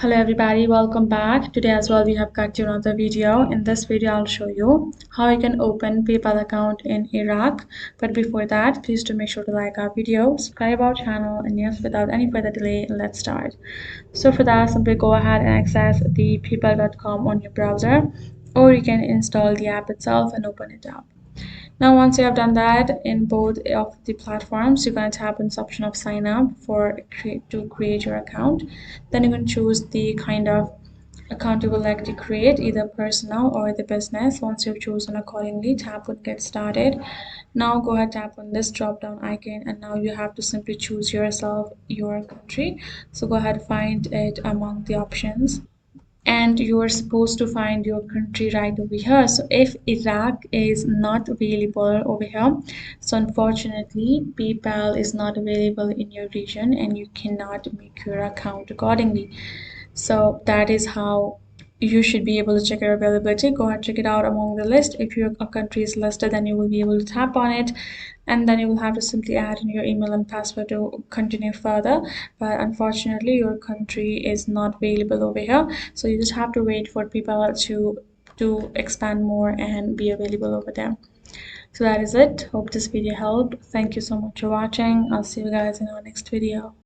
Hello everybody, welcome back. Today as well we have got you another video. In this video I'll show you how you can open PayPal account in Iraq. But before that, please do make sure to like our video, subscribe our channel, and yes, without any further delay, let's start. So for that, simply go ahead and access the paypal.com on your browser, or you can install the app itself and open it up. Now, once you have done that in both of the platforms, you're going to tap on this option of sign up to create your account. Then you can choose the kind of account you would like to create, either personal or the business. Once you've chosen accordingly, tap on get started. Now go ahead, tap on this drop down icon, and now you have to simply choose yourself your country. So go ahead, find it among the options, and you are supposed to find your country right over here. So if Iraq is not available over here, so unfortunately PayPal is not available in your region and you cannot make your account accordingly. So that is how you should be able to check your availability. Go ahead, check it out among the list. If your country is listed, then you will be able to tap on it, and then you will have to simply add in your email and password to continue further. But unfortunately your country is not available over here, so you just have to wait for people to expand more and be available over there. So that is it. Hope this video helped. Thank you so much for watching. I'll see you guys in our next video.